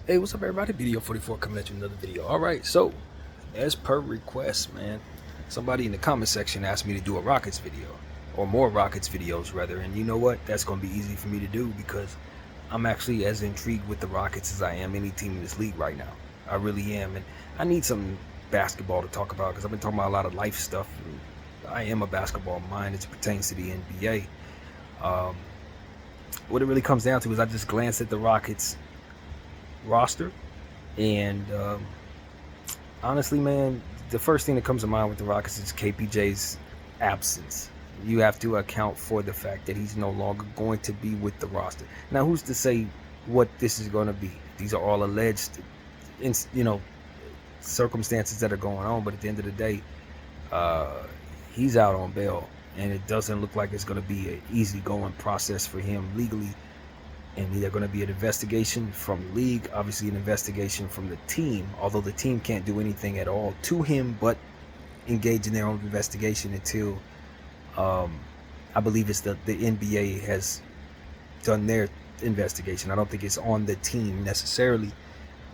Hey, what's up, everybody? Video 44 coming at you with another video. All right, so as per request, man, somebody in the comment section asked me to do a Rockets video, or more Rockets videos, rather. And you know what? That's going to be easy for me to do because I'm actually as intrigued with the Rockets as I am any team in this league right now. I really am, and I need some basketball to talk about because I've been talking about a lot of life stuff. I am a basketball mind as it pertains to the NBA. What it really comes down to is I just glanced at the Rockets roster, and honestly, man, the first thing that comes to mind with the Rockets is KPJ's absence. You have to account for the fact that he's no longer going to be with the roster. Now, who's to say what this is going to be? These are all alleged, circumstances that are going on. But at the end of the day, he's out on bail, and it doesn't look like it's going to be an easy going process for him legally. And they're going to be an investigation from the league, obviously an investigation from the team, although the team can't do anything at all to him but engage in their own investigation until I believe it's the NBA has done their investigation. I don't think it's on the team necessarily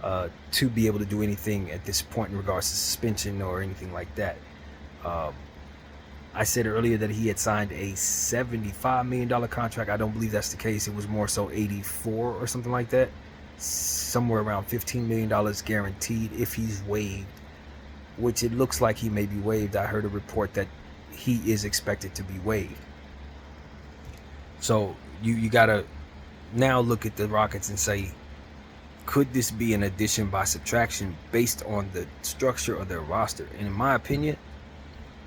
to be able to do anything at this point in regards to suspension or anything like that. I said earlier that he had signed a $75 million contract. I don't believe that's the case. It was more so 84 or something like that. Somewhere around $15 million guaranteed if he's waived, which it looks like he may be waived. I heard a report that he is expected to be waived. So you got to now look at the Rockets and say, could this be an addition by subtraction based on the structure of their roster? And in my opinion,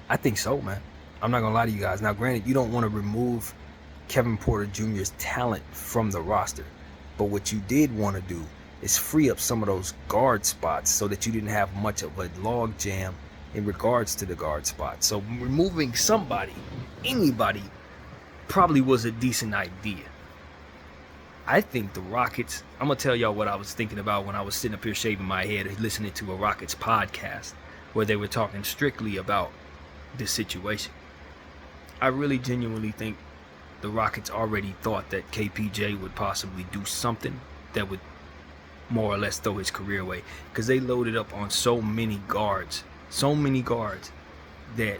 I think so, man. I'm not going to lie to you guys. Now, granted, you don't want to remove Kevin Porter Jr.'s talent from the roster. But what you did want to do is free up some of those guard spots so that you didn't have much of a log jam in regards to the guard spots. So removing somebody, anybody, probably was a decent idea. I think the Rockets, I'm going to tell y'all what I was thinking about when I was sitting up here shaving my head listening to a Rockets podcast where they were talking strictly about this situation. I really genuinely think the Rockets already thought that KPJ would possibly do something that would more or less throw his career away, because they loaded up on so many guards that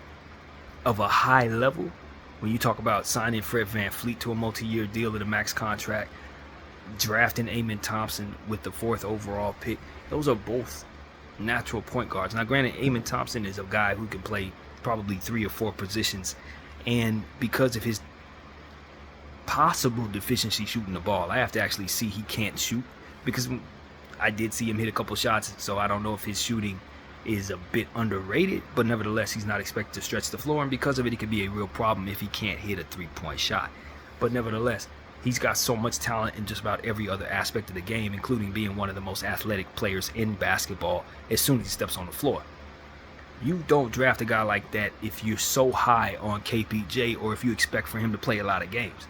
of a high level. When you talk about signing Fred VanVleet to a multi-year deal at a max contract, drafting Amen Thompson with the 4th overall pick, those are both natural point guards. Now, granted, Amen Thompson is a guy who can play probably 3 or 4 positions, and because of his possible deficiency shooting the ball, I have to actually see he can't shoot, because I did see him hit a couple shots, so I don't know if his shooting is a bit underrated, but nevertheless, he's not expected to stretch the floor, and because of it, it could be a real problem if he can't hit a 3-point shot. But nevertheless, he's got so much talent in just about every other aspect of the game, including being one of the most athletic players in basketball as soon as he steps on the floor. You don't draft a guy like that if you're so high on KPJ or if you expect for him to play a lot of games.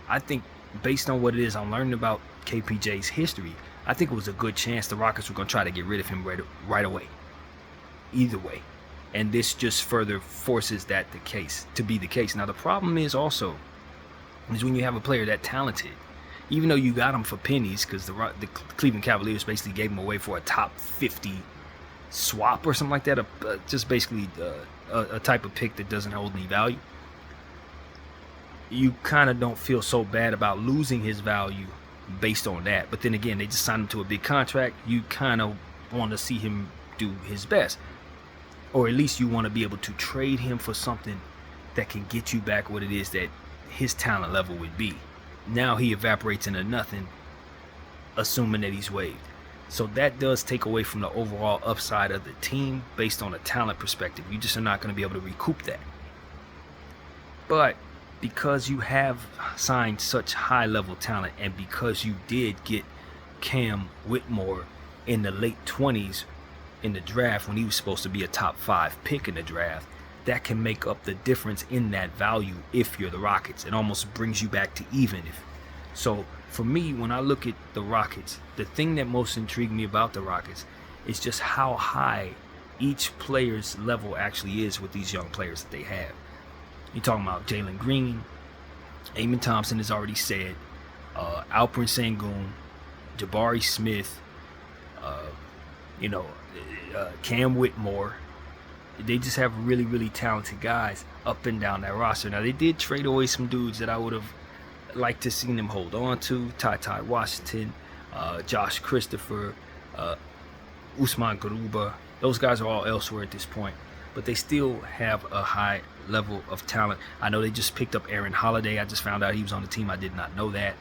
I think based on what it is I'm learning about KPJ's history, I think it was a good chance the Rockets were going to try to get rid of him right away. Either way. And this just further forces that to be the case. Now, the problem is also is when you have a player that talented, even though you got him for pennies, because the Cleveland Cavaliers basically gave him away for a top 50 swap or something like that, just basically a type of pick that doesn't hold any value. You kind of don't feel so bad about losing his value based on that. But then again, they just signed him to a big contract. You kind of want to see him do his best, or at least you want to be able to trade him for something that can get you back what it is that his talent level would be. Now he evaporates into nothing, assuming that he's waived. So that does take away from the overall upside of the team based on a talent perspective. You just are not going to be able to recoup that. But because you have signed such high level talent, and because you did get Cam Whitmore in the late 20s in the draft when he was supposed to be a top 5 pick in the draft, that can make up the difference in that value if you're the Rockets. It almost brings you back to even. So for me, when I look at the Rockets, the thing that most intrigued me about the Rockets is just how high each player's level actually is with these young players that they have. You're talking about Jalen Green, Amen Thompson has already said, Alperen Sengun, Jabari Smith, uh, you know, Cam Whitmore. They just have really, really talented guys up and down that roster. Now, they did trade away some dudes that I would have liked to see them hold on to. Ty Washington, Josh Christopher, Usman Garuba. Those guys are all elsewhere at this point. But they still have a high level of talent. I know they just picked up Aaron Holiday. I just found out he was on the team. I did not know that.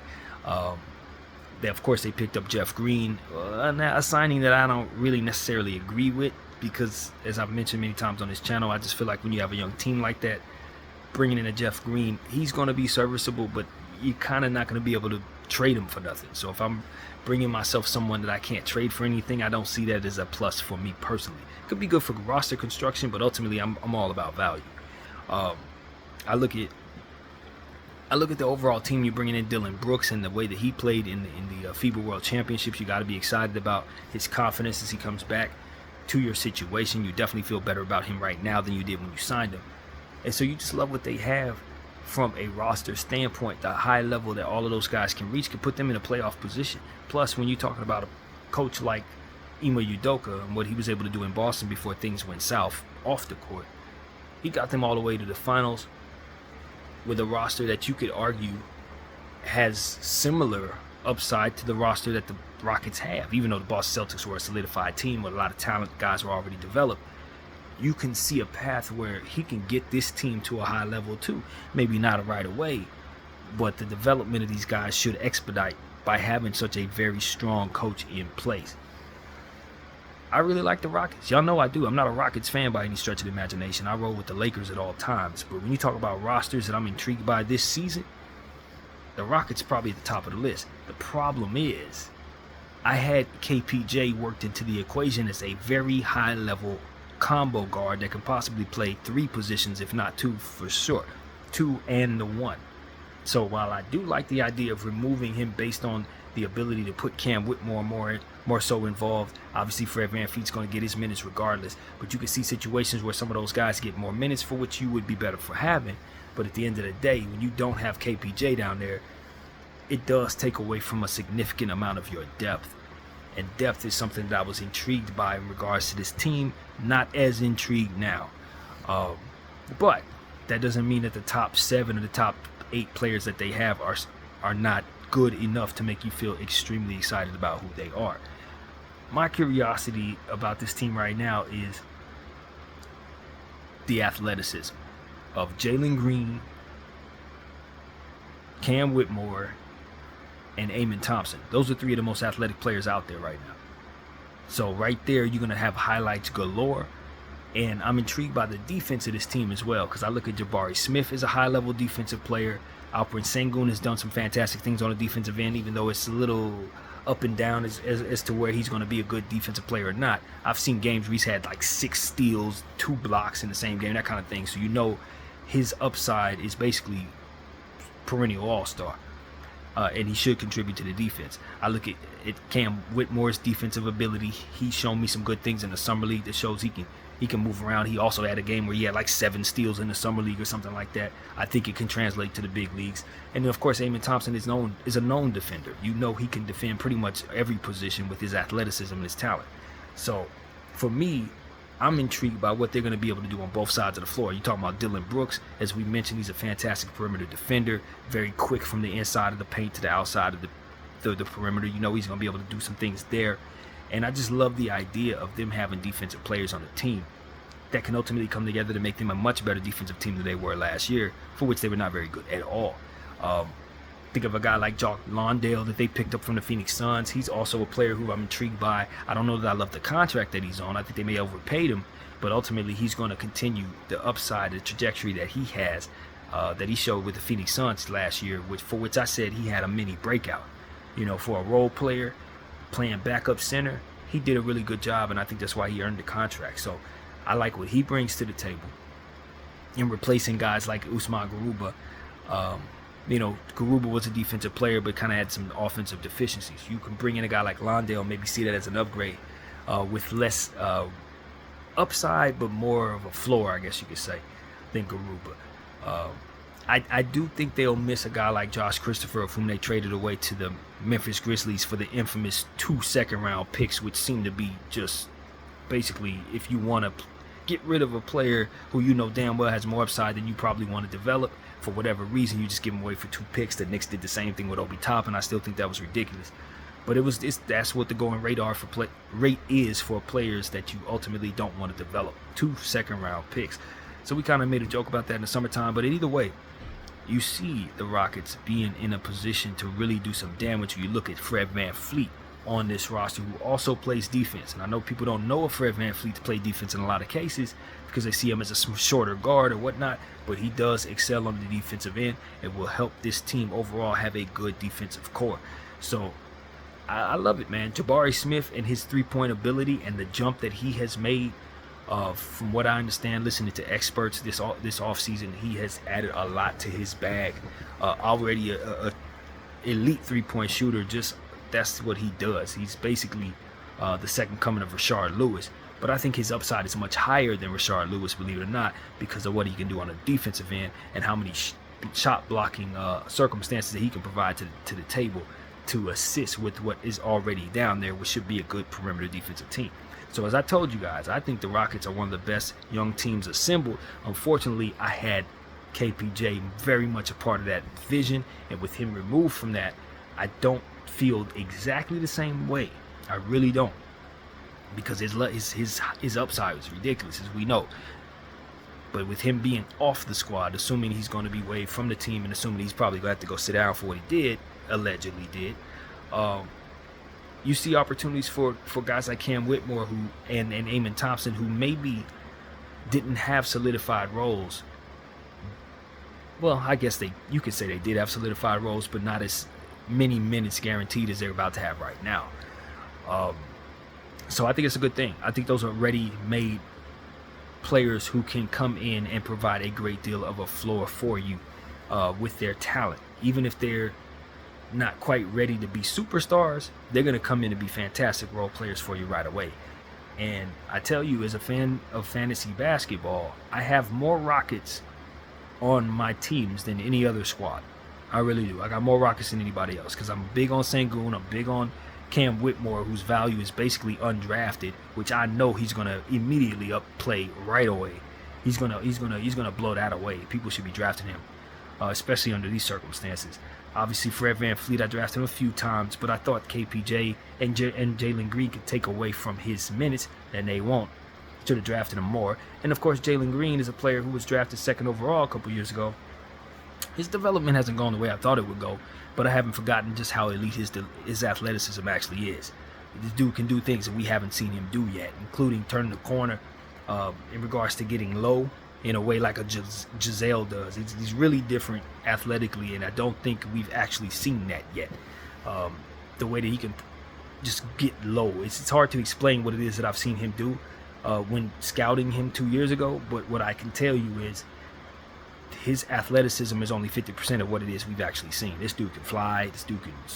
Of course, they picked up Jeff Green, a signing that I don't really necessarily agree with because, as I've mentioned many times on this channel, I just feel like when you have a young team like that, bringing in a Jeff Green, he's going to be serviceable, but you're kind of not going to be able to trade him for nothing. So if I'm bringing myself someone that I can't trade for anything, I don't see that as a plus for me personally. It could be good for roster construction, but ultimately I'm all about value. I look at the overall team. You're bringing in Dylan Brooks and the way that he played in the FIBA World Championships. You got to be excited about his confidence as he comes back to your situation. You definitely feel better about him right now than you did when you signed him. And so you just love what they have from a roster standpoint. The high level that all of those guys can reach can put them in a playoff position. Plus, when you're talking about a coach like Ime Udoka and what he was able to do in Boston before things went south off the court, he got them all the way to the finals with a roster that you could argue has similar upside to the roster that the Rockets have. Even though the Boston Celtics were a solidified team with a lot of talent, guys were already developed, you can see a path where he can get this team to a high level too. Maybe not right away, but the development of these guys should expedite by having such a very strong coach in place. I really like the Rockets. Y'all know I do. I'm not a Rockets fan by any stretch of the imagination. I roll with the Lakers at all times. But when you talk about rosters that I'm intrigued by this season, the Rockets are probably at the top of the list. The problem is, I had KPJ worked into the equation as a very high-level combo guard that can possibly play 3 positions, if not 2 for sure. 2 and the 1. So while I do like the idea of removing him based on the ability to put Cam Whitmore more so involved, obviously Fred VanVleet's going to get his minutes regardless, but you can see situations where some of those guys get more minutes for which you would be better for having. But at the end of the day, when you don't have KPJ down there, it does take away from a significant amount of your depth. And depth is something that I was intrigued by in regards to this team. Not as intrigued now. But that doesn't mean that the top 7 or the top 8 players that they have are not good enough to make you feel extremely excited about who they are. My curiosity about this team right now is the athleticism of Jalen Green, Cam Whitmore, and Amen Thompson. Those are 3 of the most athletic players out there right now. So right there, you're going to have highlights galore. And I'm intrigued by the defense of this team as well, because I look at Jabari Smith as a high-level defensive player. Alperen Sengun has done some fantastic things on the defensive end, even though it's a little up and down as to where he's going to be a good defensive player or not. I've seen games where he's had like 6 steals, 2 blocks in the same game, that kind of thing. So you know his upside is basically perennial all-star. And he should contribute to the defense. I look at Cam Whitmore's defensive ability. He's shown me some good things in the summer league that shows he can move around. He also had a game where he had like 7 steals in the summer league or something like that. I think it can translate to the big leagues. And then of course, Amen Thompson is a known defender. You know he can defend pretty much every position with his athleticism and his talent. So for me, I'm intrigued by what they're going to be able to do on both sides of the floor. You're talking about Dylan Brooks. As we mentioned, he's a fantastic perimeter defender, very quick from the inside of the paint to the outside of the perimeter. You know he's going to be able to do some things there. And I just love the idea of them having defensive players on the team that can ultimately come together to make them a much better defensive team than they were last year, for which they were not very good at all. Think of a guy like Jock Landale that they picked up from the Phoenix Suns. He's also a player who I'm intrigued by. I don't know that I love the contract that he's on. I think they may have overpaid him, but ultimately he's going to continue the upside, the trajectory that he has, that he showed with the Phoenix Suns last year, for which I said he had a mini breakout. You know, for a role player playing backup center, he did a really good job, and I think that's why he earned the contract. So I like what he brings to the table in replacing guys like Usman Garuba. You know, Garuba was a defensive player, but kind of had some offensive deficiencies. You can bring in a guy like Landale, maybe see that as an upgrade with less upside, but more of a floor, I guess you could say, than Garuba. I do think they'll miss a guy like Josh Christopher, of whom they traded away to the Memphis Grizzlies for the infamous 2 second-round picks, which seem to be just basically, if you want to get rid of a player who you know damn well has more upside than you probably want to develop, for whatever reason, you just give him away for 2 picks. The Knicks did the same thing with Obi Toppin. I still think that was ridiculous. But that's what the going rate is for players that you ultimately don't want to develop. 2 second-round picks. So we kind of made a joke about that in the summertime. But either way, you see the Rockets being in a position to really do some damage. You look at Fred VanVleet on this roster, who also plays defense. And I know people don't know of Fred VanVleet to play defense in a lot of cases because they see him as a shorter guard or whatnot, but he does excel on the defensive end and will help this team overall have a good defensive core. So I love it, man. Jabari Smith and his three-point ability and the jump that he has made, from what I understand, listening to experts this offseason, he has added a lot to his bag. Already a elite three-point shooter. Just that's what he does. He's basically the second coming of Rashard Lewis. But I think his upside is much higher than Rashard Lewis, believe it or not, because of what he can do on the defensive end and how many shot blocking circumstances that he can provide to the table to assist with what is already down there, which should be a good perimeter defensive team. So as I told you guys, I think the Rockets are one of the best young teams assembled. Unfortunately, I had KPJ very much a part of that vision, and with him removed from that, I don't feel exactly the same way. I really don't, because his upside is ridiculous, as we know. But with him being off the squad, assuming he's going to be waived from the team, and assuming he's probably going to have to go sit down for what he allegedly did, you see opportunities for guys like Cam Whitmore and Amen Thompson, who maybe didn't have solidified roles. Well, I guess you could say they did have solidified roles, but not as many minutes guaranteed as they're about to have right now. So I think it's a good thing. I think those are ready-made players who can come in and provide a great deal of a floor for you with their talent. Even if they're not quite ready to be superstars, they're going to come in and be fantastic role players for you right away. And I tell you, as a fan of fantasy basketball, I have more Rockets on my teams than any other squad. I really do. I got more Rockets than anybody else because I'm big on Sengun. I'm big on Cam Whitmore, whose value is basically undrafted, which I know he's going to immediately upplay right away. He's going to blow that away. People should be drafting him, especially under these circumstances. Obviously, Fred VanVleet, I drafted him a few times, but I thought KPJ and Jalen Green could take away from his minutes, and they won't. Should have drafted him more. And of course, Jalen Green is a player who was drafted second overall a couple years ago. His development hasn't gone the way I thought it would go, but I haven't forgotten just how elite his athleticism actually is. This dude can do things that we haven't seen him do yet, including turning the corner in regards to getting low in a way like a Giselle does. He's really different athletically, and I don't think we've actually seen that yet. The way that he can just get low. It's hard to explain what it is that I've seen him do when scouting him 2 years ago, but what I can tell you is his athleticism is only 50% of what it is we've actually seen. This dude can fly.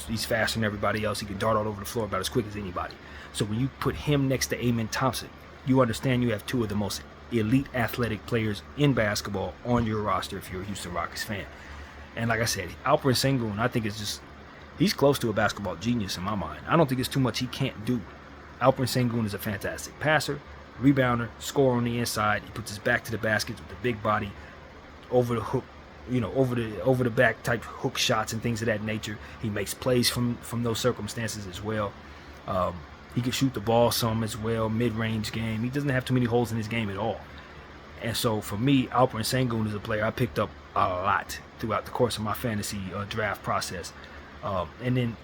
He's faster than everybody else. He can dart all over the floor about as quick as anybody. So when you put him next to Amen Thompson, you understand you have two of the most elite athletic players in basketball on your roster if you're a Houston Rockets fan. And like I said, Alperen Sengun, I think he's close to a basketball genius in my mind. I don't think there's too much he can't do. Alperen Sengun is a fantastic passer, rebounder, scorer on the inside. He puts his back to the basket with a big body, over the hook, over the back type hook shots and things of that nature. He makes plays from those circumstances as well. He can shoot the ball some as well, mid-range game. He doesn't have too many holes in his game at all. And so for me, Alperen Sengun is a player I picked up a lot throughout the course of my fantasy draft process. And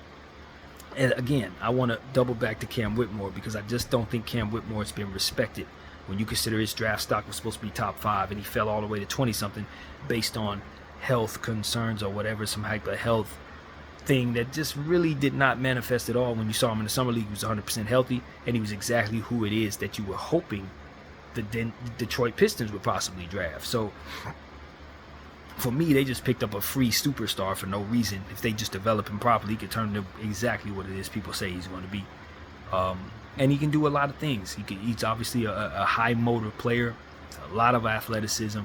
again, I want to double back to Cam Whitmore because I just don't think Cam Whitmore has been respected when you consider his draft stock was supposed to be top 5 and he fell all the way to 20-something based on health concerns or whatever, some type of health thing that just really did not manifest at all. When you saw him in the summer league, he was 100% healthy, and he was exactly who it is that you were hoping the Detroit Pistons would possibly draft. So for me, they just picked up a free superstar for no reason. If they just develop him properly, he could turn into exactly what it is people say he's going to be. And he can do a lot of things. He's obviously a high motor player, a lot of athleticism,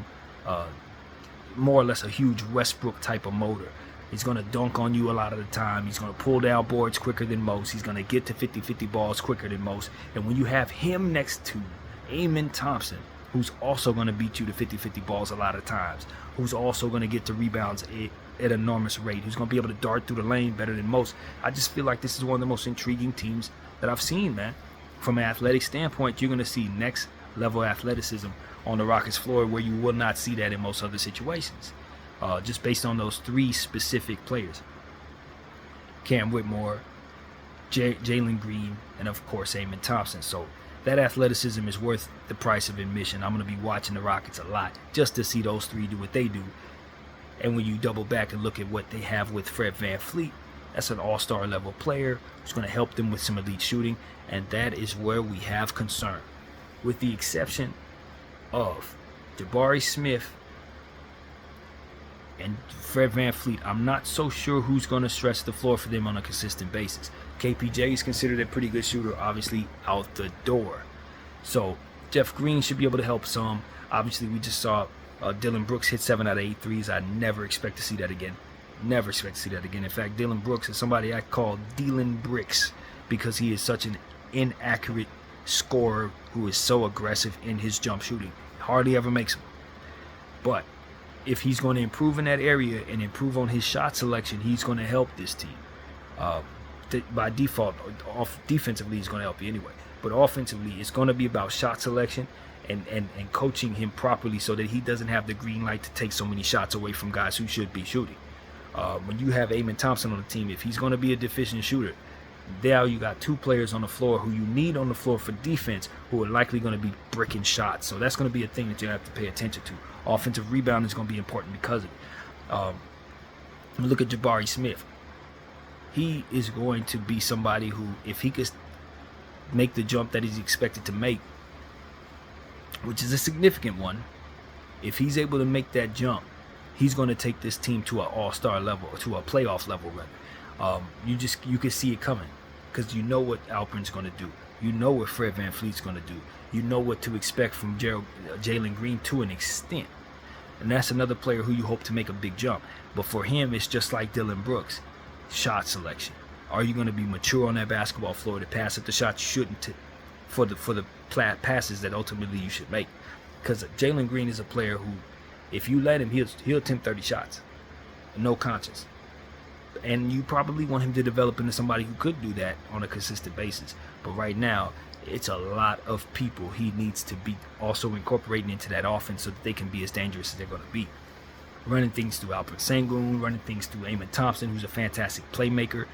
more or less a huge Westbrook type of motor. He's going to dunk on you a lot of the time. He's going to pull down boards quicker than most. He's going to get to 50-50 balls quicker than most. And when you have him next to Amen Thompson, who's also going to beat you to 50-50 balls a lot of times, who's also going to get to rebounds at an enormous rate, who's going to be able to dart through the lane better than most, I just feel like this is one of the most intriguing teams that I've seen, man. From an athletic standpoint, you're going to see next level athleticism on the Rockets floor where you will not see that in most other situations. Just based on those three specific players: Cam Whitmore, Jalen Green, and of course Amen Thompson. So that athleticism is worth the price of admission. I'm going to be watching the Rockets a lot just to see those three do what they do. And when you double back and look at what they have with Fred VanVleet, that's an all-star level player who's going to help them with some elite shooting, and that is where we have concern. With the exception of Jabari Smith and Fred VanVleet, I'm not so sure who's going to stretch the floor for them on a consistent basis. KPJ is considered a pretty good shooter, obviously out the door. So Jeff Green should be able to help some. Obviously, we just saw Dylan Brooks hit 7 out of 8 threes. I never expect to see that again. Never expect to see that again. In fact, Dylan Brooks is somebody I call Dylan Bricks because he is such an inaccurate scorer who is so aggressive in his jump shooting. Hardly ever makes them. But if he's going to improve in that area and improve on his shot selection, he's going to help this team. By default, defensively, he's going to help you anyway. But offensively, it's going to be about shot selection and coaching him properly so that he doesn't have the green light to take so many shots away from guys who should be shooting. When you have Amen Thompson on the team, if he's going to be a deficient shooter, now you got two players on the floor who you need on the floor for defense who are likely going to be bricking shots. So that's going to be a thing that you have to pay attention to. Offensive rebound is going to be important because of it. Look at Jabari Smith. He is going to be somebody who, if he could make the jump that he's expected to make, which is a significant one, if he's able to make that jump, he's going to take this team to an all-star level, or to a playoff level, rather. You can see it coming because you know what Alpern's going to do. You know what Fred VanVleet's going to do. You know what to expect from Jalen Green to an extent. And that's another player who you hope to make a big jump. But for him, it's just like Dylan Brooks. Shot selection. Are you going to be mature on that basketball floor to pass at the shots you shouldn't for the passes that ultimately you should make? Because Jalen Green is a player who, if you let him, he'll attempt 30 shots. No conscience. And you probably want him to develop into somebody who could do that on a consistent basis. But right now, it's a lot of people he needs to be also incorporating into that offense so that they can be as dangerous as they're going to be. Running things through Alperen Sengun, running things through Amen Thompson, who's a fantastic playmaker.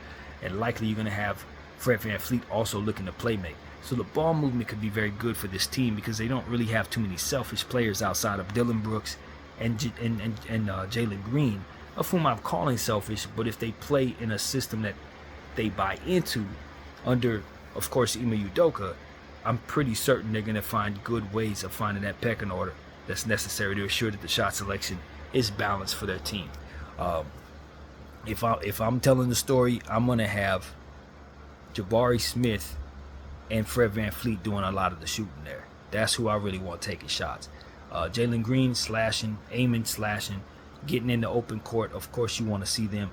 And likely you're going to have Fred VanVleet also looking to playmake. So the ball movement could be very good for this team because they don't really have too many selfish players outside of Dylan Brooks and Jalen Green, of whom I'm calling selfish, but if they play in a system that they buy into under, of course, Ime Udoka, I'm pretty certain they're going to find good ways of finding that pecking order that's necessary to ensure that the shot selection is balanced for their team. If I'm telling the story, I'm going to have Jabari Smith and Fred VanVleet doing a lot of the shooting there. That's who I really want taking shots. Jalen Green slashing, Amen slashing, getting in the open court. Of course, you want to see them,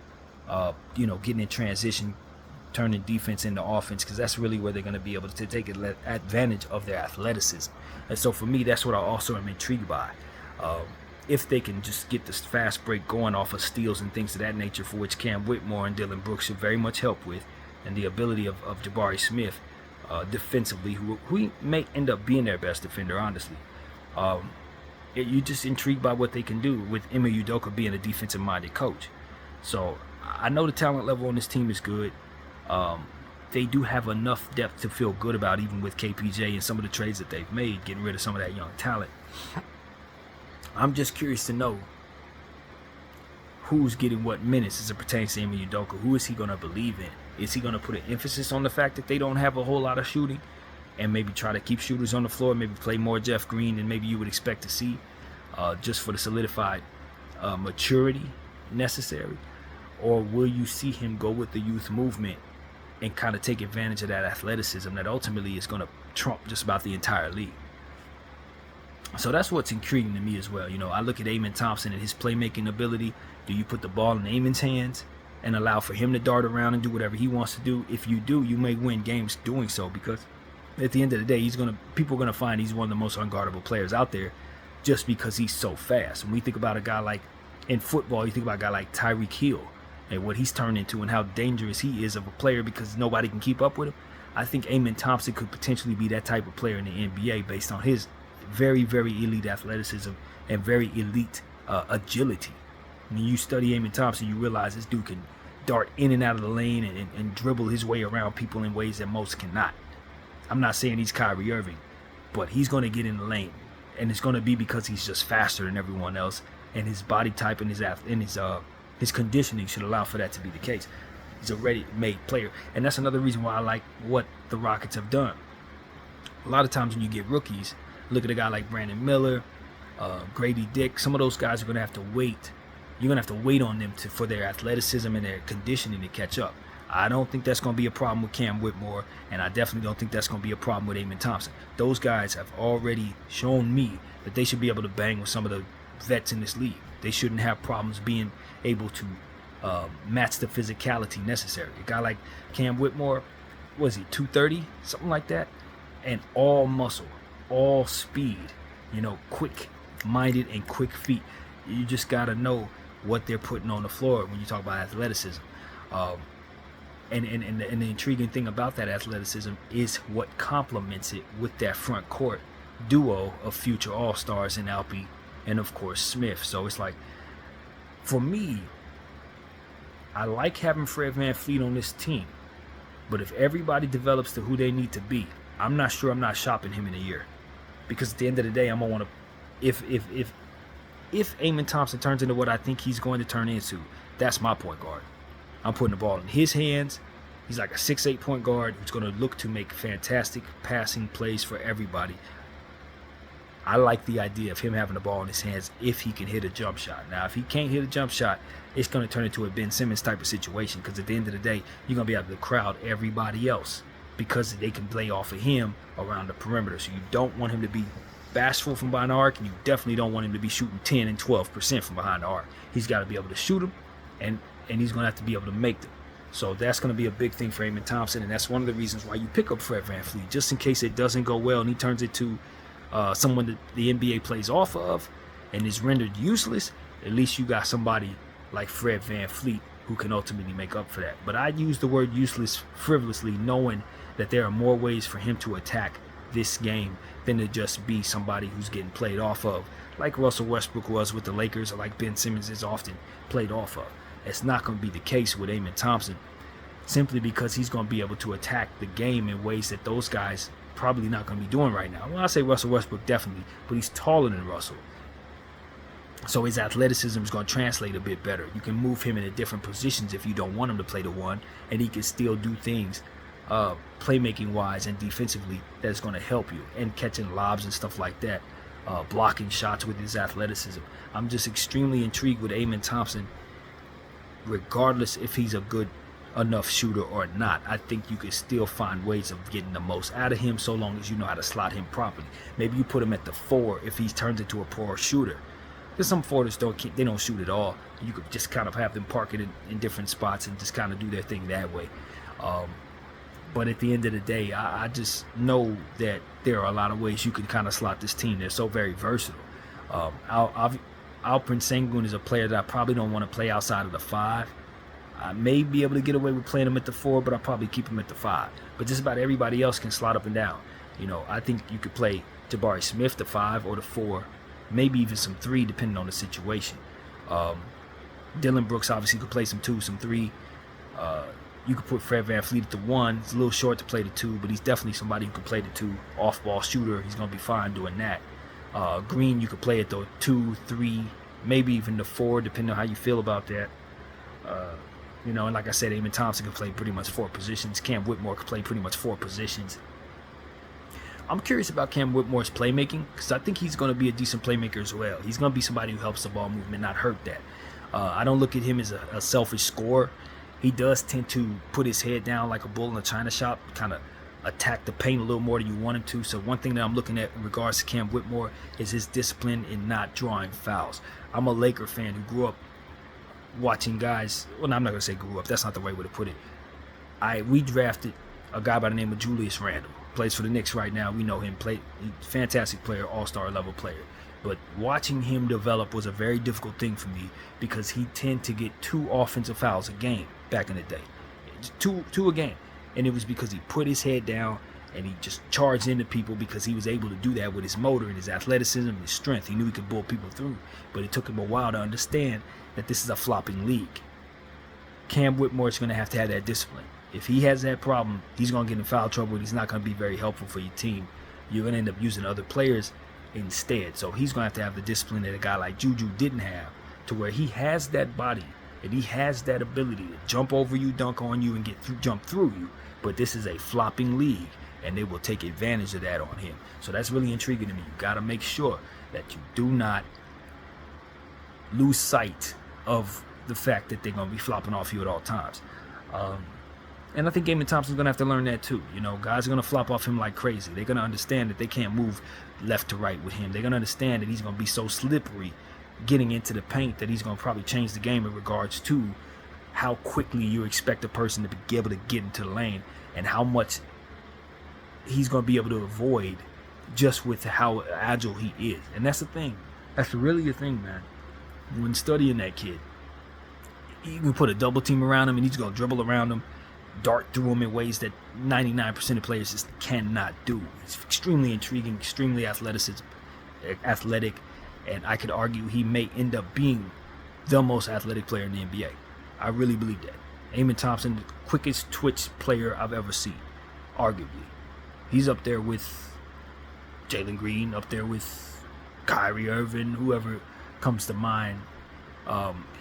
getting in transition, turning defense into offense, because that's really where they're going to be able to take advantage of their athleticism. And so for me, that's what I also am intrigued by. If they can just get this fast break going off of steals and things of that nature, for which Cam Whitmore and Dylan Brooks should very much help with, and the ability of Jabari Smith defensively, who may end up being their best defender, honestly. You're just intrigued by what they can do with Ime Udoka being a defensive-minded coach. So I know the talent level on this team is good. They do have enough depth to feel good about, even with KPJ and some of the trades that they've made, getting rid of some of that young talent. I'm just curious to know who's getting what minutes as it pertains to Ime Udoka. Who is he going to believe in? Is he going to put an emphasis on the fact that they don't have a whole lot of shooting and maybe try to keep shooters on the floor, maybe play more Jeff Green than maybe you would expect to see, just for the solidified maturity necessary? Or will you see him go with the youth movement and kind of take advantage of that athleticism that ultimately is going to trump just about the entire league? So that's what's intriguing to me as well. You know, I look at Amen Thompson and his playmaking ability. Do you put the ball in Amon's hands and allow for him to dart around and do whatever he wants to do? If you do, you may win games doing so, because at the end of the day, people are gonna find he's one of the most unguardable players out there, just because he's so fast. When we think about a guy like in football, you think about a guy like Tyreek Hill and what he's turned into and how dangerous he is of a player because nobody can keep up with him. I think Amen Thompson could potentially be that type of player in the NBA based on his very, very elite athleticism and very elite agility. When you study Amen Thompson, you realize this dude can dart in and out of the lane and dribble his way around people in ways that most cannot. I'm not saying he's Kyrie Irving, but he's going to get in the lane, and it's going to be because he's just faster than everyone else, and his body type and his conditioning should allow for that to be the case. He's a ready-made player, and that's another reason why I like what the Rockets have done. A lot of times when you get rookies, look at a guy like Brandon Miller, Grady Dick. Some of those guys are going to have to wait. You're going to have to wait on them for their athleticism and their conditioning to catch up. I don't think that's going to be a problem with Cam Whitmore, and I definitely don't think that's going to be a problem with Amen Thompson. Those guys have already shown me that they should be able to bang with some of the vets in this league. They shouldn't have problems being able to match the physicality necessary. A guy like Cam Whitmore, was he 230, something like that, and all muscle, all speed, quick-minded and quick feet. You just got to know what they're putting on the floor when you talk about athleticism. And the intriguing thing about that athleticism is what complements it with that front court duo of future all-stars in Alpi and, of course, Smith. So it's like, for me, I like having Fred VanVleet on this team. But if everybody develops to who they need to be, I'm not sure I'm not shopping him in a year. Because at the end of the day, I'm going to want to... If Amen Thompson turns into what I think he's going to turn into, that's my point guard. I'm putting the ball in his hands. He's like a 6'8" point guard who's going to look to make fantastic passing plays for everybody. I like the idea of him having the ball in his hands if he can hit a jump shot. Now, if he can't hit a jump shot, it's going to turn into a Ben Simmons type of situation, because at the end of the day, you're going to be able to crowd everybody else because they can play off of him around the perimeter. So you don't want him to be bashful from behind the arc, and you definitely don't want him to be shooting 10 and 12% from behind the arc. He's got to be able to shoot them, and he's going to have to be able to make them. So that's going to be a big thing for Amen Thompson, and that's one of the reasons why you pick up Fred VanVleet, just in case it doesn't go well and he turns into someone that the NBA plays off of and is rendered useless. At least you got somebody like Fred VanVleet who can ultimately make up for that. But I use the word useless frivolously, knowing that there are more ways for him to attack this game than to just be somebody who's getting played off of, like Russell Westbrook was with the Lakers, or like Ben Simmons is often played off of. It's not going to be the case with Amen Thompson, simply because he's going to be able to attack the game in ways that those guys probably not going to be doing right now. Well, I say Russell Westbrook definitely, but he's taller than Russell. So his athleticism is going to translate a bit better. You can move him into different positions if you don't want him to play the one, and he can still do things playmaking wise and defensively that's going to help you, and catching lobs and stuff like that, blocking shots with his athleticism. I'm just extremely intrigued with Amen Thompson, regardless if he's a good enough shooter or not. I think you can still find ways of getting the most out of him, so long as you know how to slot him properly. Maybe you put him at the 4 if he turns into a poor shooter. Because some forwards don't shoot at all. You could just kind of have them park it in different spots and just kind of do their thing that way. But at the end of the day, I just know that there are a lot of ways you can kind of slot this team. They're so very versatile. Alperen Sengun is a player that I probably don't want to play outside of the 5. I may be able to get away with playing him at the 4, but I'll probably keep him at the 5. But just about everybody else can slot up and down. I think you could play Jabari Smith the 5 or the 4, maybe even some 3, depending on the situation. Dylan Brooks obviously could play some 2, some 3. You could put Fred VanVleet at the 1. He's a little short to play the 2, but he's definitely somebody who can play the 2. Off-ball shooter, he's going to be fine doing that. Green, you could play at the 2, 3, maybe even the 4, depending on how you feel about that. And like I said, Amen Thompson can play pretty much 4 positions. Cam Whitmore can play pretty much 4 positions. I'm curious about Cam Whitmore's playmaking, because I think he's going to be a decent playmaker as well. He's going to be somebody who helps the ball movement, not hurt that. I don't look at him as a selfish scorer. He does tend to put his head down like a bull in a china shop, kind of attack the paint a little more than you want him to. So one thing that I'm looking at in regards to Cam Whitmore is his discipline in not drawing fouls. I'm a Laker fan who grew up watching guys. Well, no, I'm not gonna say grew up. That's not the right way to put it. We drafted a guy by the name of Julius Randle. Plays for the Knicks right now. We know him. Fantastic player, all-star level player. But watching him develop was a very difficult thing for me because he tended to get 2 offensive fouls a game back in the day. Two a game. And it was because he put his head down and he just charged into people because he was able to do that with his motor and his athleticism and his strength. He knew he could bull people through. But it took him a while to understand that this is a flopping league. Cam Whitmore is going to have that discipline. If he has that problem, he's going to get in foul trouble and he's not going to be very helpful for your team. You're going to end up using other players instead. So he's going to have the discipline that a guy like Juju didn't have, to where he has that body and he has that ability to jump over you, dunk on you, and jump through you. But this is a flopping league, and they will take advantage of that on him. So that's really intriguing to me. You got to make sure that you do not lose sight of the fact that they're going to be flopping off you at all times. And I think Amen Thompson's going to have to learn that too. You know, guys are going to flop off him like crazy. They're going to understand that they can't move left to right with him. They're going to understand that he's going to be so slippery getting into the paint that he's going to probably change the game in regards to how quickly you expect a person to be able to get into the lane and how much he's going to be able to avoid just with how agile he is. And that's the thing. That's really the thing, man. When studying that kid, you can put a double team around him and he's going to dribble around him, dart through him in ways that 99% of players just cannot do. It's extremely intriguing, extremely athletic, and I could argue he may end up being the most athletic player in the NBA. I really believe that. Amen Thompson, the quickest twitch player I've ever seen, arguably. He's up there with Jalen Green, up there with Kyrie Irving, whoever comes to mind.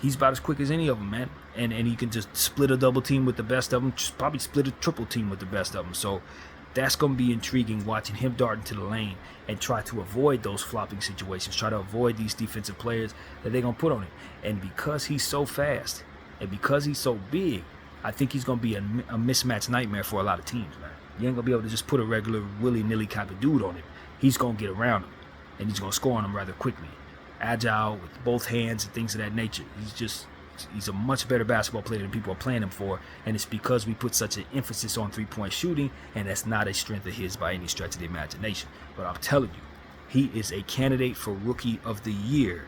He's about as quick as any of them, man. And he can just split a double team with the best of them, just probably split a triple team with the best of them. So that's going to be intriguing, watching him dart into the lane and try to avoid those flopping situations, try to avoid these defensive players that they're going to put on him. And because he's so fast and because he's so big, I think he's going to be a mismatch nightmare for a lot of teams, man. You ain't going to be able to just put a regular willy-nilly kind of dude on him. He's going to get around him, and he's going to score on him rather quickly. Agile with both hands and things of that nature. He's a much better basketball player than people are playing him for, and it's because we put such an emphasis on three-point shooting, and that's not a strength of his by any stretch of the imagination. But I'm telling you, he is a candidate for Rookie of the Year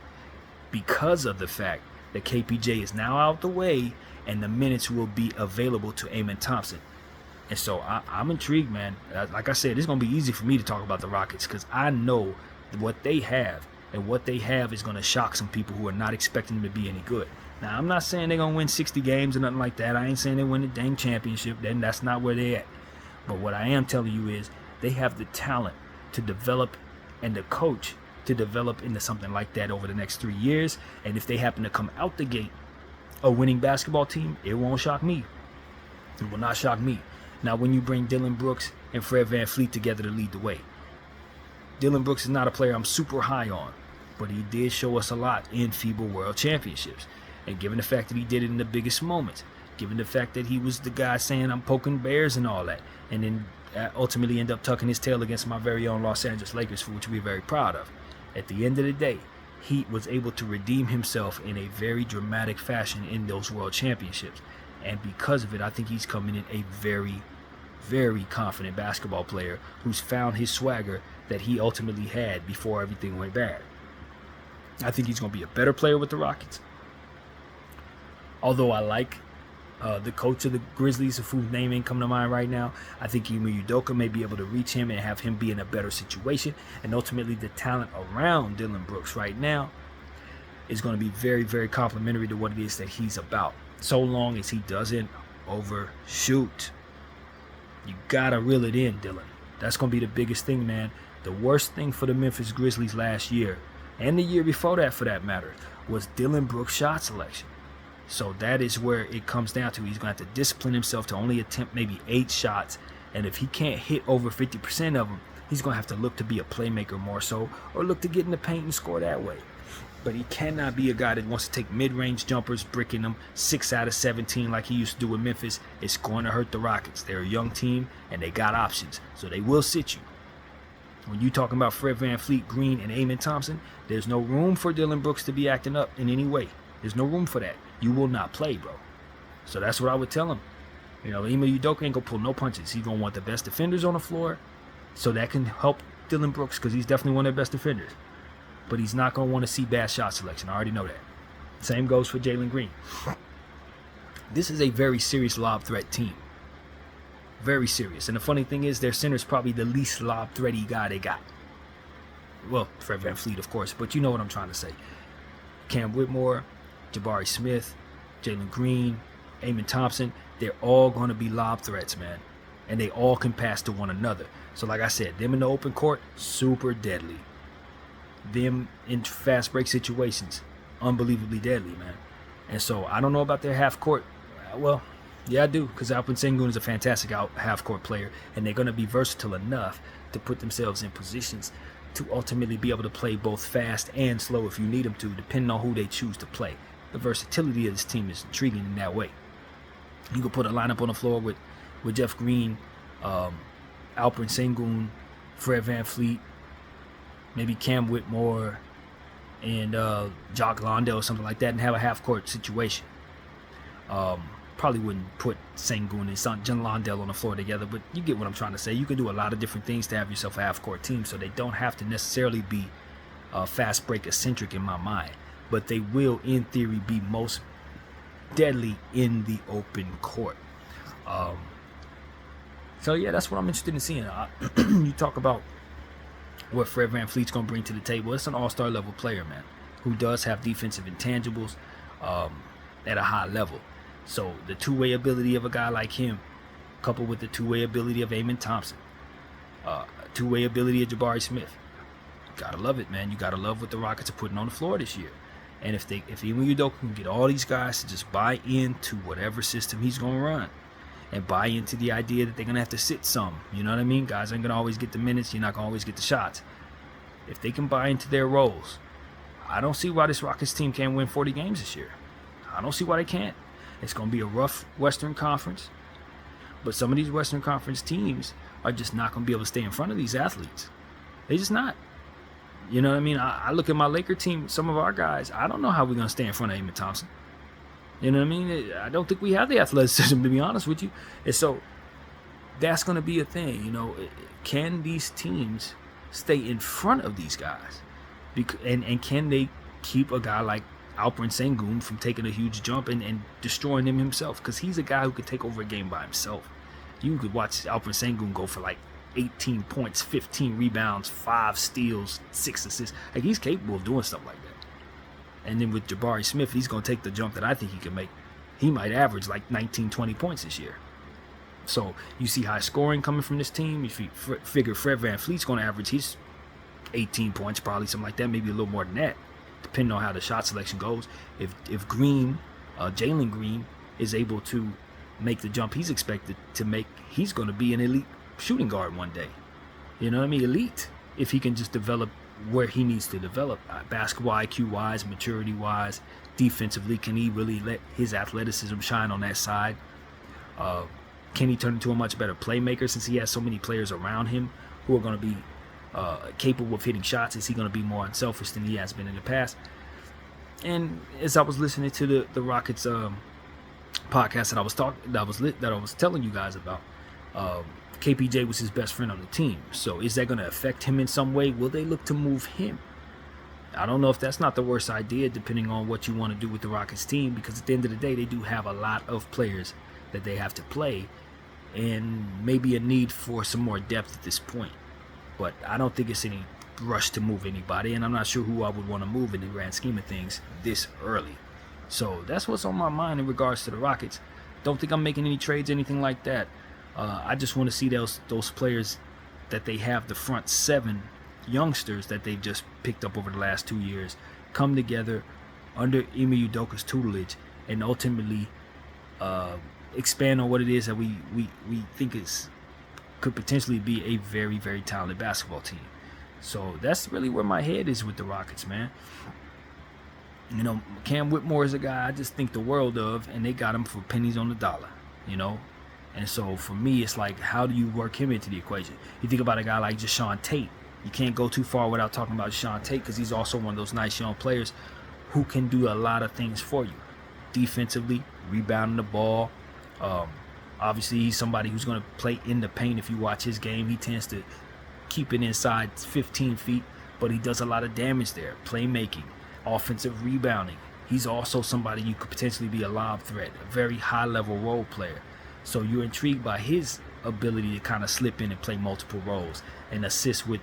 because of the fact that KPJ is now out the way and the minutes will be available to Amen Thompson. And so I'm intrigued, man. Like I said, it's going to be easy for me to talk about the Rockets because I know what they have, and what they have is going to shock some people who are not expecting them to be any good. Now, I'm not saying they're going to win 60 games or nothing like that. I ain't saying they win the dang championship. Then that's not where they're at. But what I am telling you is they have the talent to develop and the coach to develop into something like that over the next 3 years. And if they happen to come out the gate a winning basketball team, it won't shock me. It will not shock me. Now, when you bring Dillon Brooks and Fred VanVleet together to lead the way, Dillon Brooks is not a player I'm super high on, but he did show us a lot in FIBA World Championships. And given the fact that he did it in the biggest moments, given the fact that he was the guy saying I'm poking bears and all that, and then ultimately end up tucking his tail against my very own Los Angeles Lakers, for which we're very proud of. At the end of the day, he was able to redeem himself in a very dramatic fashion in those World Championships. And because of it, I think he's coming in a very, very confident basketball player who's found his swagger that he ultimately had before everything went bad. I think he's going to be a better player with the Rockets. Although I like the coach of the Grizzlies, whose name ain't coming to mind right now, I think Ime Udoka may be able to reach him and have him be in a better situation. And ultimately, the talent around Dillon Brooks right now is going to be very, very complimentary to what it is that he's about. So long as he doesn't overshoot. You got to reel it in, Dillon. That's going to be the biggest thing, man. The worst thing for the Memphis Grizzlies last year, and the year before that for that matter, was Dillon Brooks' shot selection. So that is where it comes down to. He's going to have to discipline himself to only attempt maybe 8 shots. And if he can't hit over 50% of them, he's going to have to look to be a playmaker more so, or look to get in the paint and score that way. But he cannot be a guy that wants to take mid-range jumpers, bricking them 6 out of 17 like he used to do with Memphis. It's going to hurt the Rockets. They're a young team, and they got options, so they will sit you. When you talking about Fred VanVleet, Green, and Amen Thompson, there's no room for Dillon Brooks to be acting up in any way. There's no room for that. You will not play, bro. So that's what I would tell him. You know, Ime Udoka ain't going to pull no punches. He's going to want the best defenders on the floor, so that can help Dillon Brooks because he's definitely one of their best defenders. But he's not going to want to see bad shot selection. I already know that. Same goes for Jalen Green. This is a very serious lob threat team. Very serious. And the funny thing is, their center's probably the least lob thready guy they got. Well, Fred VanVleet, of course, but you know what I'm trying to say. Cam Whitmore, Jabari Smith, Jalen Green, Amen Thompson, they're all going to be lob threats, man. And they all can pass to one another. So like I said, them in the open court, super deadly. Them in fast break situations, unbelievably deadly, man. And so I don't know about their half court. Well, yeah, I do, because Alperen Sengun is a fantastic half court player, and they're going to be versatile enough to put themselves in positions to ultimately be able to play both fast and slow if you need them to, depending on who they choose to play. The versatility of this team is intriguing in that way. You can put a lineup on the floor with Jeff Green, Alperen Sengun, Fred VanVleet, maybe Cam Whitmore, and Jock Landale or something like that, and have a half-court situation. Probably wouldn't put Sengun and John Landale on the floor together, but you get what I'm trying to say. You can do a lot of different things to have yourself a half-court team, so they don't have to necessarily be fast break eccentric in my mind, but they will, in theory, be most deadly in the open court. So yeah, that's what I'm interested in seeing. You talk about what Fred VanVleet's going to bring to the table. It's an all-star level player, man, who does have defensive intangibles at a high level. So the two-way ability of a guy like him, coupled with the two-way ability of Amen Thompson, two-way ability of Jabari Smith, gotta love it, man. You gotta love what the Rockets are putting on the floor this year. And if Ime Udoka can get all these guys to just buy into whatever system he's gonna run, and buy into the idea that they're gonna have to sit some, you know what I mean? Guys ain't gonna always get the minutes. You're not gonna always get the shots. If they can buy into their roles, I don't see why this Rockets team can't win 40 games this year. I don't see why they can't. It's going to be a rough Western Conference, but some of these Western Conference teams are just not going to be able to stay in front of these athletes. They just not. You know what I mean? I look at my Laker team, some of our guys, I don't know how we're going to stay in front of Amen Thompson. You know what I mean? I don't think we have the athleticism, to be honest with you. And so that's going to be a thing. You know, can these teams stay in front of these guys? And can they keep a guy like Alperen Sengun from taking a huge jump and destroying him himself? Because he's a guy who could take over a game by himself. You could watch Alperen Sengun go for like 18 points, 15 rebounds, 5 steals, 6 assists. Like, he's capable of doing stuff like that. And then with Jabari Smith, he's going to take the jump that I think he can make. He might average like 19, 20 points this year. So you see high scoring coming from this team. If you figure Fred VanVleet's going to average his 18 points, probably something like that, maybe a little more than that, depending on how the shot selection goes. If Green, Jalen Green, is able to make the jump he's expected to make, he's going to be an elite shooting guard one day. You know what I mean? Elite. If he can just develop where he needs to develop, basketball IQ-wise, maturity-wise, defensively, can he really let his athleticism shine on that side? Can he turn into a much better playmaker since he has so many players around him who are going to be capable of hitting shots? Is he going to be more unselfish than he has been in the past? And as I was listening to the Rockets podcast that I was telling you guys about, KPJ was his best friend on the team. So is that going to affect him in some way? Will they look to move him? I don't know if that's not the worst idea, depending on what you want to do with the Rockets team, because at the end of the day, they do have a lot of players that they have to play, and maybe a need for some more depth at this point. But I don't think it's any rush to move anybody, and I'm not sure who I would want to move in the grand scheme of things this early. So that's what's on my mind in regards to the Rockets. Don't think I'm making any trades, anything like that. I just want to see those players that they have, the front 7 youngsters that they've just picked up over the last 2 years, come together under Ime Udoka's tutelage and ultimately expand on what it is that we think could potentially be a very, very talented basketball team. So that's really where my head is with the Rockets, man. You know, Cam Whitmore is a guy I just think the world of, and they got him for pennies on the dollar, you know. And so for me, it's like, how do you work him into the equation? You think about a guy like Jae'Sean Tate. You can't go too far without talking about Jae'Sean Tate, because he's also one of those nice young players who can do a lot of things for you. Defensively, rebounding the ball. Obviously, he's somebody who's going to play in the paint. If you watch his game, he tends to keep it inside 15 feet, but he does a lot of damage there. Playmaking, offensive rebounding. He's also somebody you could potentially be a lob threat, a very high-level role player. So you're intrigued by his ability to kind of slip in and play multiple roles and assist with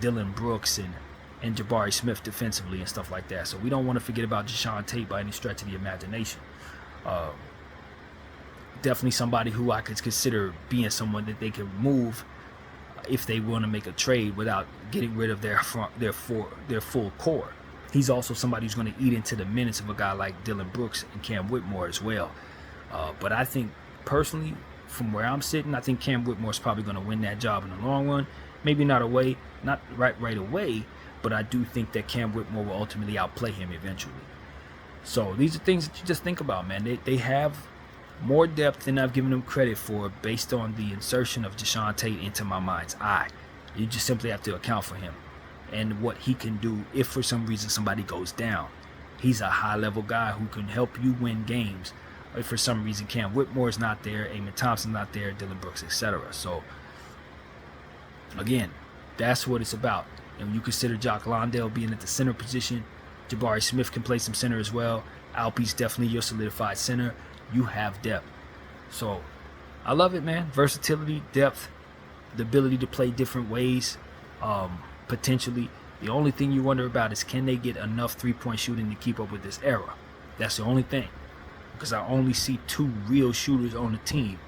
Dillon Brooks and Jabari Smith defensively and stuff like that. So we don't want to forget about Jae'Sean Tate by any stretch of the imagination. Definitely somebody who I could consider being someone that they can move if they want to make a trade without getting rid of their full core. He's also somebody who's going to eat into the minutes of a guy like Dillon Brooks and Cam Whitmore as well. But I think personally, from where I'm sitting, I think Cam Whitmore is probably going to win that job in the long run. Maybe not right away, but I do think that Cam Whitmore will ultimately outplay him eventually. So these are things that you just think about, man. They have more depth than I've given them credit for based on the insertion of Jae'Sean Tate into my mind's eye. You just simply have to account for him and what he can do if for some reason somebody goes down. He's a high-level guy who can help you win games. If for some reason Cam Whitmore is not there, Amen Thompson's not there, Dillon Brooks, etc. So, again, that's what it's about. And when you consider Jock Landale being at the center position, Jabari Smith can play some center as well. Alpe's definitely your solidified center. You have depth. So, I love it, man. Versatility, depth, the ability to play different ways, potentially. The only thing you wonder about is, can they get enough three-point shooting to keep up with this era? That's the only thing. Because I only see two real shooters on the team.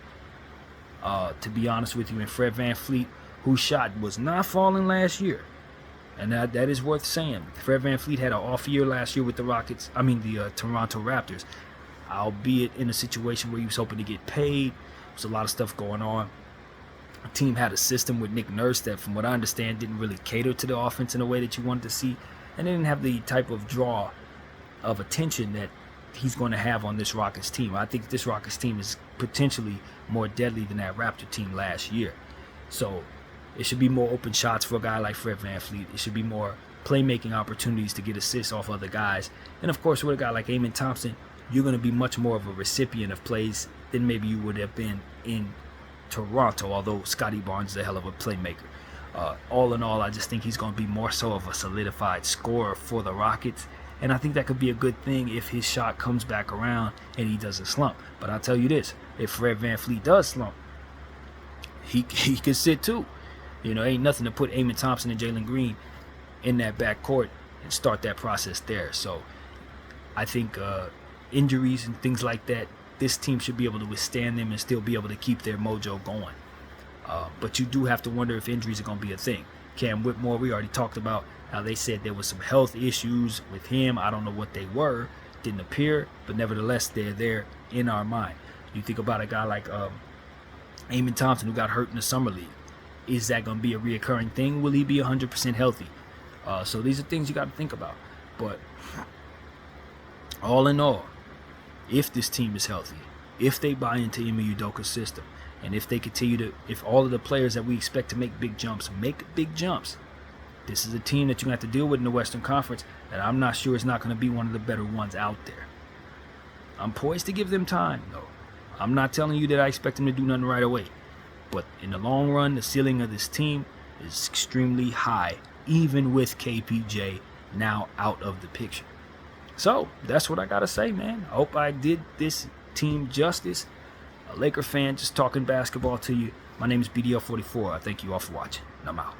To be honest with you, and Fred VanVleet, whose shot was not falling last year. And that is worth saying. Fred VanVleet had an off year last year with the Toronto Raptors. Albeit in a situation where he was hoping to get paid. There's a lot of stuff going on. The team had a system with Nick Nurse that, from what I understand, didn't really cater to the offense in a way that you wanted to see. And they didn't have the type of draw of attention that he's going to have on this Rockets team. I think this Rockets team is potentially more deadly than that Raptor team last year. So it should be more open shots for a guy like Fred VanVleet. It should be more playmaking opportunities to get assists off other guys. And of course, with a guy like Amen Thompson, you're going to be much more of a recipient of plays than maybe you would have been in Toronto, although Scotty Barnes is a hell of a playmaker. All in all, I just think he's going to be more so of a solidified scorer for the Rockets. And I think that could be a good thing if his shot comes back around and he doesn't slump. But I'll tell you this, if Fred VanVleet does slump, he could sit too. You know, ain't nothing to put Amen Thompson and Jalen Green in that backcourt and start that process there. So I think injuries and things like that, this team should be able to withstand them and still be able to keep their mojo going. But you do have to wonder if injuries are going to be a thing. Cam Whitmore, we already talked about how they said there was some health issues with him. I don't know what they were. Didn't appear, but nevertheless, they're there in our mind. You think about a guy like Amen Thompson, who got hurt in the summer league. Is that going to be a reoccurring thing? Will he be 100% healthy? So these are things you got to think about. But all in all, if this team is healthy, if they buy into Ime Udoka's system, and if they continue to, if all of the players that we expect to make big jumps, this is a team that you're going to have to deal with in the Western Conference that I'm not sure is not going to be one of the better ones out there. I'm poised to give them time, though. I'm not telling you that I expect them to do nothing right away. But in the long run, the ceiling of this team is extremely high, even with KPJ now out of the picture. So, that's what I got to say, man. I hope I did this team justice. A Laker fan just talking basketball to you. My name is BDL44. I thank you all for watching. And I'm out.